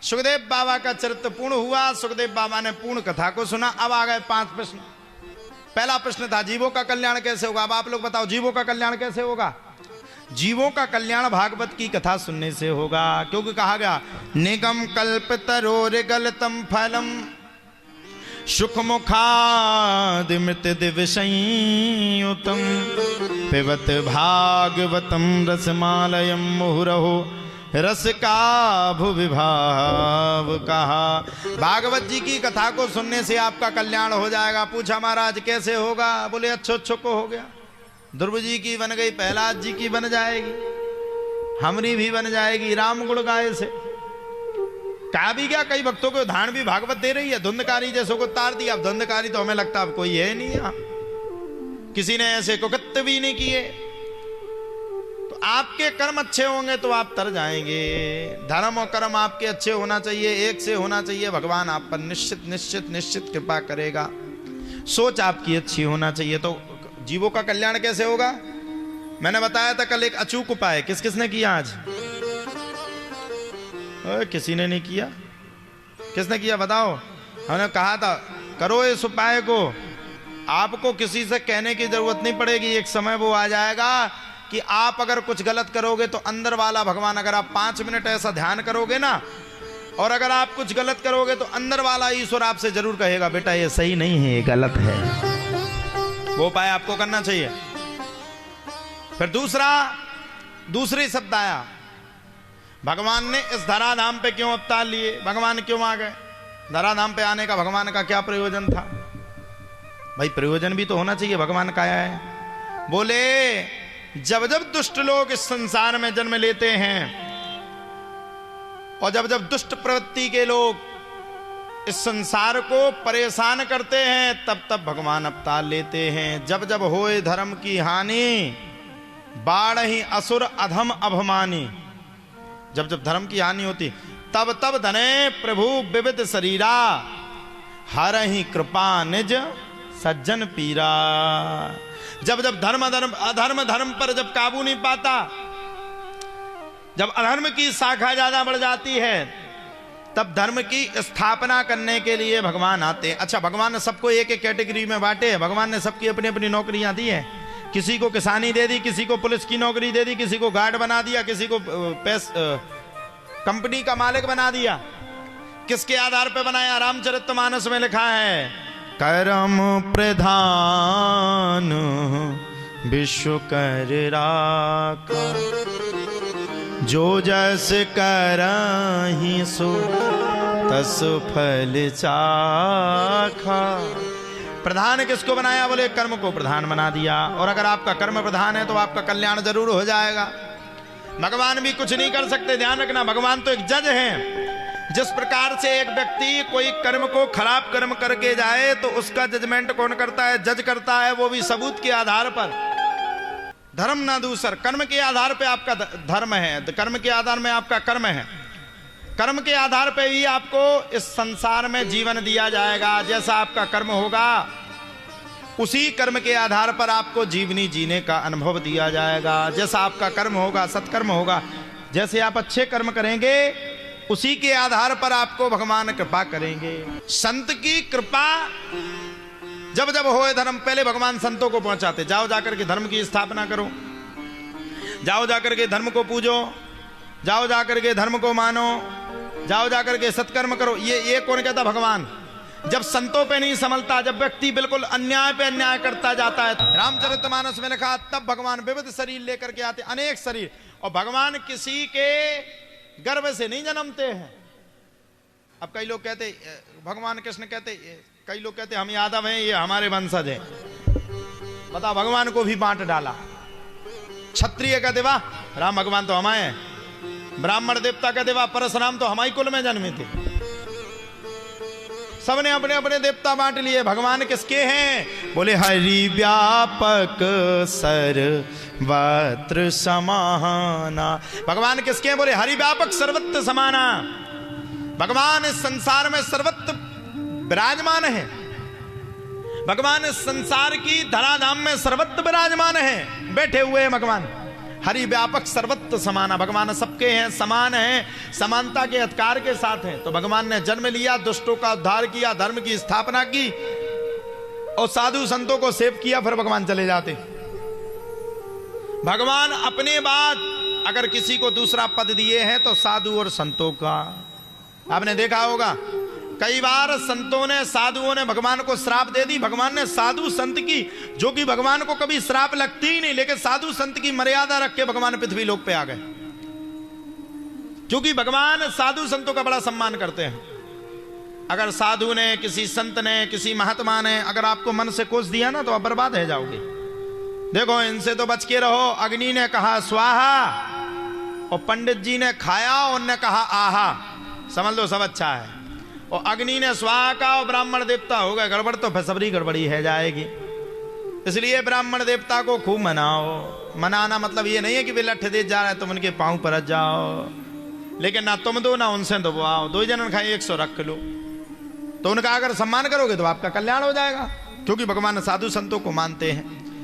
सुखदेव बाबा का चरित्र पूर्ण हुआ। सुखदेव बाबा ने पूर्ण कथा को सुना। अब आ गए 5 प्रश्न। पहला प्रश्न था जीवों का कल्याण कैसे होगा। अब आप लोग बताओ जीवों का कल्याण कैसे होगा। जीवों का कल्याण भागवत की कथा सुनने से होगा, क्योंकि कहा गया निगम कल्पितरोर्गलितम फलम सुख मुखादि मृत दिव्य संयुतम पिबत भागवतम रसमालयम मुहुरहो रस का भुविभाव कहा। भागवत जी की कथा को सुनने से आपका कल्याण हो जाएगा। पूछा महाराज कैसे होगा। बोले अच्छो को हो गया। ध्रुव जी की बन गई, प्रहलाद जी की बन जाएगी, हमारी भी बन जाएगी। राम गुण गाए से कहा भी क्या, कई भक्तों को उदाहरण भी भागवत दे रही है। धुंधकारी जैसों को तार दिया। अब धुंधकारी तो हमें लगता अब कोई है नहीं यहाँ, किसी ने ऐसे कुकत्त भी नहीं किए। तो आपके कर्म अच्छे होंगे तो आप तर जाएंगे। धर्म और कर्म आपके अच्छे होना चाहिए, एक से होना चाहिए। भगवान आप पर निश्चित निश्चित निश्चित कृपा करेगा। सोच आपकी अच्छी होना चाहिए। तो जीवों का कल्याण कैसे होगा। मैंने बताया था कल एक अचूक उपाय। किस किसने किया आज। किसी ने नहीं किया। किसने किया बताओ। हमने कहा था करो इस उपाय को। आपको किसी से कहने की जरूरत नहीं पड़ेगी। एक समय वो आ जाएगा कि आप अगर कुछ गलत करोगे तो अंदर वाला भगवान, अगर आप 5 मिनट ऐसा ध्यान करोगे ना, और अगर आप कुछ गलत करोगे तो अंदर वाला ईश्वर आपसे जरूर कहेगा बेटा ये सही नहीं है, ये गलत है। वो उपाय आपको करना चाहिए। फिर दूसरी शब्द आया, भगवान ने इस धराधाम पे क्यों अवतार लिए। भगवान क्यों आ गए। धराधाम पे आने का भगवान का क्या प्रयोजन था। भाई प्रयोजन भी तो होना चाहिए। भगवान का आया है। बोले जब जब दुष्ट लोग इस संसार में जन्म लेते हैं और जब जब दुष्ट प्रवृत्ति के लोग इस संसार को परेशान करते हैं तब तब भगवान अवतार लेते हैं। जब जब होए धर्म की हानि बाढ़ ही असुर अधम अभमानी। जब जब धर्म की हानि होती तब तब धने प्रभु विविध शरीरा हर ही कृपा निज सज्जन पीरा। जब जब धर्म पर जब काबू नहीं पाता, जब अधर्म की शाखा ज्यादा बढ़ जाती है, तब धर्म की स्थापना करने के लिए भगवान आते हैं। अच्छा भगवान ने सबको एक एक कैटेगरी में बांटे। भगवान ने सबकी अपनी अपनी नौकरियां दी है। किसी को किसानी दे दी, किसी को पुलिस की नौकरी दे दी, किसी को गार्ड बना दिया, किसी को कंपनी का मालिक बना दिया। किसके आधार पर बनाया। रामचरितमानस में लिखा है कर्म प्रधान विश्व कर राखा जो जस करहि सो तस फल चाखा। प्रधान किसको बनाया। बोले कर्म को प्रधान बना दिया। और अगर आपका कर्म प्रधान है तो आपका कल्याण जरूर हो जाएगा। भगवान भी कुछ नहीं कर सकते। ध्यान रखना भगवान तो एक जज हैं। जिस प्रकार से एक व्यक्ति कोई कर्म को खराब कर्म करके जाए तो उसका जजमेंट कौन करता है। जज करता है, वो भी सबूत के आधार पर। धर्म ना दूसर, कर्म के आधार पे आपका धर्म है, कर्म के आधार में आपका कर्म है। कर्म के आधार पे ही आपको इस संसार में जीवन दिया जाएगा। जैसा आपका कर्म होगा उसी कर्म के आधार पर आपको जीवनी जीने का अनुभव दिया जाएगा। जैसा आपका कर्म होगा, सत्कर्म होगा, जैसे आप अच्छे कर्म करेंगे उसी के आधार पर आपको भगवान कृपा करेंगे। संत की कृपा जब जब होए धर्म, पहले भगवान संतों को पहुंचाते, जाओ जाकर के धर्म की स्थापना करो, जाओ जाकर के धर्म को पूजो, जाओ जाकर के धर्म को मानो, जाओ जाकर के सत्कर्म करो। ये कौन कहता। भगवान। जब संतों पे नहीं संभलता, जब व्यक्ति बिल्कुल अन्याय पे अन्याय करता जाता है। रामचरितमानस में लिखा तब भगवान विविध शरीर लेकर के आते, अनेक शरीर। और भगवान किसी के गर्भ से नहीं जन्मते हैं। अब कई लोग कहते भगवान कृष्ण कहते, कई लोग कहते हम यादव हैं, ये हमारे वंशज हैं। बताओ भगवान को भी बांट डाला। क्षत्रिय का देवा राम भगवान तो हमारे हैं, ब्राह्मण देवता का देवा परशुराम तो हमारी कुल में जन्मे थे। सबने अपने अपने देवता बांट लिए। भगवान किसके हैं। बोले हरि व्यापक सर्वत्र समाना। भगवान किसके हैं। बोले हरि व्यापक सर्वत्र समाना। भगवान इस संसार में सर्वत्र विराजमान है। भगवान इस संसार की धराधाम में सर्वत्र विराजमान है, बैठे हुए हैं भगवान। हरि व्यापक सर्वत्र समाना, भगवान सबके हैं, समान हैं, समानता के अधिकार के साथ हैं। तो भगवान ने जन्म लिया, दुष्टों का उद्धार किया, धर्म की स्थापना की और साधु संतों को सेव किया, फिर भगवान चले जाते। भगवान अपने बाद अगर किसी को दूसरा पद दिए हैं तो साधु और संतों का। आपने देखा होगा कई बार संतों ने, साधुओं ने भगवान को श्राप दे दी। भगवान ने साधु संत की, जो कि भगवान को कभी श्राप लगती ही नहीं, लेकिन साधु संत की मर्यादा रख के भगवान पृथ्वी लोक पे आ गए, क्योंकि भगवान साधु संतों का बड़ा सम्मान करते हैं। अगर साधु ने, किसी संत ने, किसी महात्मा ने अगर आपको मन से कोस दिया ना तो आप बर्बाद हो जाओगे। देखो इनसे तो बच के रहो। अग्नि ने कहा स्वाहा और पंडित जी ने खाया और ने कहा आहा, समझ लो सब अच्छा है। और अग्नि ने स्वाहा का और ब्राह्मण देवता हो गए गड़बड़, तो फिर सबरी गड़बड़ी है जाएगी। इसलिए ब्राह्मण देवता को खूब मनाओ। मनाना मतलब ये नहीं है कि वे लठ दे जा रहे हैं तुम उनके पांव पर जाओ, लेकिन ना तुम दो ना उनसे दबाओ। 2 जन खाए 100 रख लो, तो उनका अगर सम्मान करोगे तो आपका कल्याण हो जाएगा, क्योंकि भगवान साधु संतों को मानते हैं।